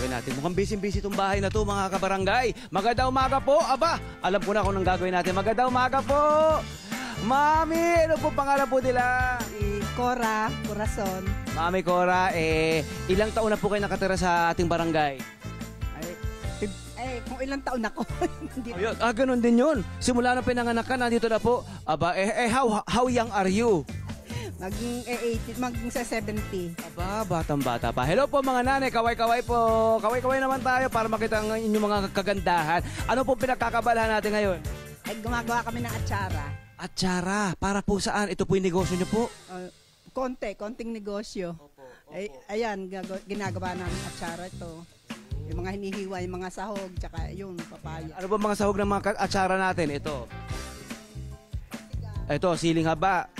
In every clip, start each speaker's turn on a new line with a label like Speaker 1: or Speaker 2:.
Speaker 1: gagawin natin. Mukhang busy-busy itong bahay na to, mga kabarangay. Magandang umaga po. Aba, alam ko na kung anong gagawin natin. Magandang umaga po. Mami, ano po pangalan po nila?
Speaker 2: Cora, Corazon.
Speaker 1: Mami Cora, ilang taon na po kayo nakatira sa ating barangay?
Speaker 2: Kung ilang taon ako.
Speaker 1: Ayun, ganun din yun. Simula na pinanganak ka, nandito na po. Aba, how young are you?
Speaker 2: Maging 80, maging sa 70.
Speaker 1: Aba, batang-bata pa. Hello po mga nanay, kaway-kaway po. Kaway-kaway naman tayo para makita ang inyong mga kagandahan. Ano po pinagkakabalahan natin ngayon?
Speaker 2: Ay, gumagawa kami ng atsara.
Speaker 1: Atsara, para po saan? Ito po yung negosyo niyo po?
Speaker 2: Konting negosyo.
Speaker 1: Opo.
Speaker 2: Ayan, ginagawa namin atsara ito. Yung mga hinihiwa, yung mga sahog, tsaka yung papaya.
Speaker 1: Ano ba mga sahog ng mga atsara natin? Ito, siling haba.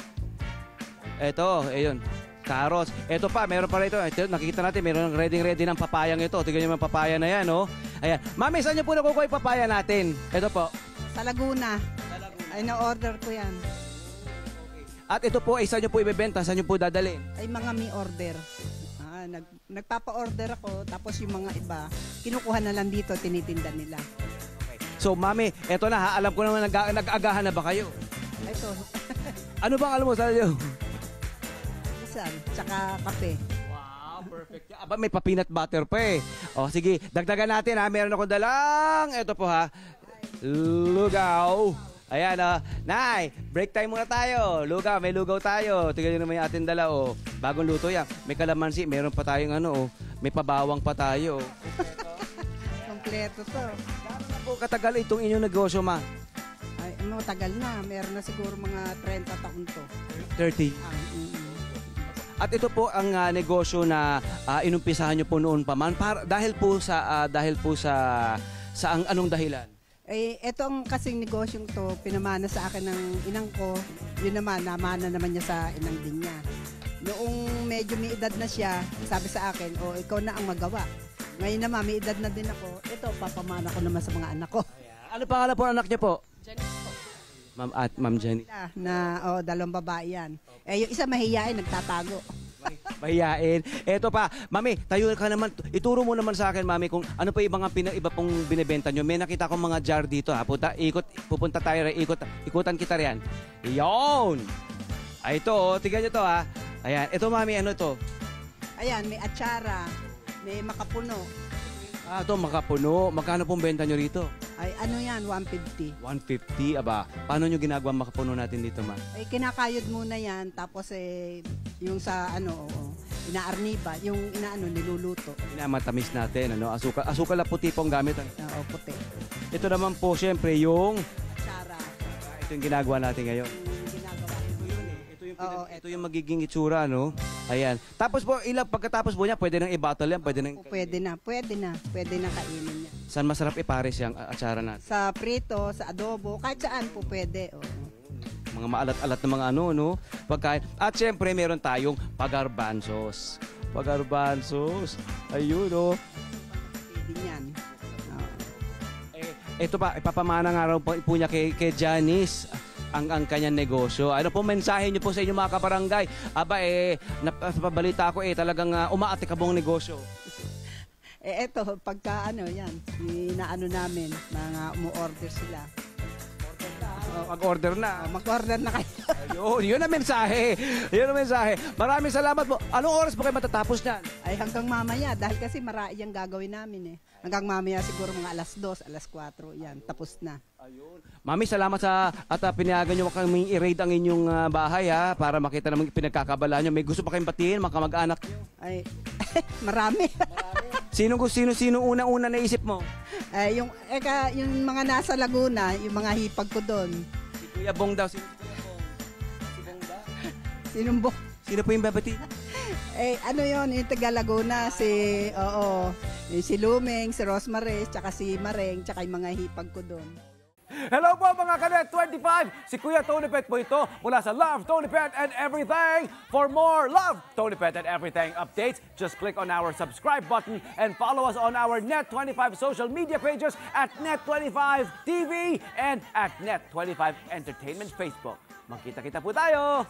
Speaker 1: Ito, ayun. Carrots. Ito pa, meron pa rito. Ito, nakikita natin, meron ready ng papayang ito. Tignan niyo yung papaya na yan, oh. Ayan. Mami, saan niyo po nakukuha yung papaya natin? Ito po.
Speaker 2: Sa Laguna. Ay, na-order ko yan.
Speaker 1: At ito po, saan niyo po ibebenta? Saan niyo po dadalhin?
Speaker 2: Ay, mga may order. Nagpapa-order ako, tapos yung mga iba, kinukuha na lang dito, tinitinda nila.
Speaker 1: Okay. So, Mami, eto na ha. Alam ko naman, nag-agahan na ba kayo?
Speaker 2: Ito.
Speaker 1: Ano bang alam mo sa inyo?
Speaker 2: Isan, tsaka kape.
Speaker 1: Wow, perfect. Aba, may pa-peanut butter pa eh. O, sige, dagdagan natin ha. Meron akong dalang. Ito po ha. Lugaw. Ayan, Nay, break time muna tayo. Lugaw, may lugaw tayo. Tignan nyo naman yung ating dala, oh. Bagong luto yan. May kalamansi, meron pa tayong may pabawang pa tayo.
Speaker 2: Kompleto to.
Speaker 1: Gano'n na po katagal itong inyong negosyo, ma?
Speaker 2: Ay, tagal na. Meron na siguro mga 30 taon to.
Speaker 1: 30. At ito po ang negosyo na inumpisahan nyo po noon pa man. Dahil po sa anong dahilan?
Speaker 2: Ito ang kasing negosyong to, pinamana sa akin ng inang ko. Yun naman, namana naman niya sa inang din niya. Noong medyo may edad na siya, sabi sa akin, ikaw na ang magawa. Ngayon naman, may edad na din ako. Ito, papamana ko naman sa mga anak ko.
Speaker 1: Ano pangalan po anak niya po?
Speaker 2: Janice po.
Speaker 1: Ma'am Jenny.
Speaker 2: Dalawang babae yan. Yung isa mahihiyain, nagtatago.
Speaker 1: Mahiyain. Eto pa, Mami, tayo ka naman. Ituro mo naman sa akin, Mami, kung ano pa iba pong binebenta nyo. May nakita akong mga jar dito, ha. Pupunta tayo, ikutan kita riyan. Iyon! Ay, ito, tignan nyo to, ha. Ayan, ito, Mami, ano to?
Speaker 2: Ayan, may atsara, may makapuno.
Speaker 1: Ito, makapuno. Magkano pong benta nyo rito?
Speaker 2: Ay, ano yan, 150.
Speaker 1: 150, aba. Paano nyo ginagawa makapuno natin dito, Ma?
Speaker 2: Ay, kinakayod muna yan, tapos yung sa inaarniba, yung niluluto.
Speaker 1: Matamis natin, asukal na puti pong gamit.
Speaker 2: Oo, puti.
Speaker 1: Ito naman po, syempre, yung
Speaker 2: Atsara.
Speaker 1: Ito yung ginagawa natin ngayon. Ito yung magiging itsura, no? Ayan. Tapos po, pagkatapos po niya, pwede nang i-bottle yan, pwede nang...
Speaker 2: Pwede na kainin niya.
Speaker 1: Saan masarap ipares yung atsara natin?
Speaker 2: Sa prito, sa adobo, kahit saan po pwede.
Speaker 1: Mga maalat-alat na mga no? Pagkain. At syempre, meron tayong pagarbanzos. Pagarbanzos. Ayun, no?
Speaker 2: Pwede niyan.
Speaker 1: Ito pa, ipapamana nga raw po niya kay Janice ang kanyang negosyo. Ano po mensahe niyo po sa inyong mga kabarangay? Aba, napabalita ko talagang umaatikabong negosyo.
Speaker 2: Eto, pagka yan, namin, mga umu-order sila.
Speaker 1: Mag-order na.
Speaker 2: Mag-order na kayo.
Speaker 1: Yun ang mensahe. Yun ang mensahe. Maraming salamat po. Anong oras po kayo matatapos niyan?
Speaker 2: Ay, hanggang mamaya. Dahil kasi marami yung gagawin namin Hanggang mamaya siguro mga alas 2, alas 4. Yan, tapos na.
Speaker 1: Ayun. Mami, salamat at pinayagan nyo kaming i-raid ang inyong bahay para makita naman pinagkakabalaan nyo. May gusto pa kayong batiin, mga kamag-anak nyo?
Speaker 2: Ay, marami.
Speaker 1: Sino unang-una naisip mo?
Speaker 2: Yung mga nasa Laguna, yung mga hipag ko doon.
Speaker 1: Si Kuya Bong daw. Sino si Kuya Bong? Si Bong daw?
Speaker 2: Sinong Bong?
Speaker 1: Sino po yung babatiin?
Speaker 2: Yung taga Laguna, si Lumeng, si Rosemary, tsaka si Mareng, tsaka yung mga hipag ko doon.
Speaker 1: Hello po mga Kanet 25! Si Kuya Tony Pet po ito mula sa Love, Tony Pet and Everything. For more Love, Tony Pet and Everything updates, just click on our subscribe button and follow us on our Net25 social media pages at Net25 TV and at Net25 Entertainment Facebook. Magkita-kita po tayo!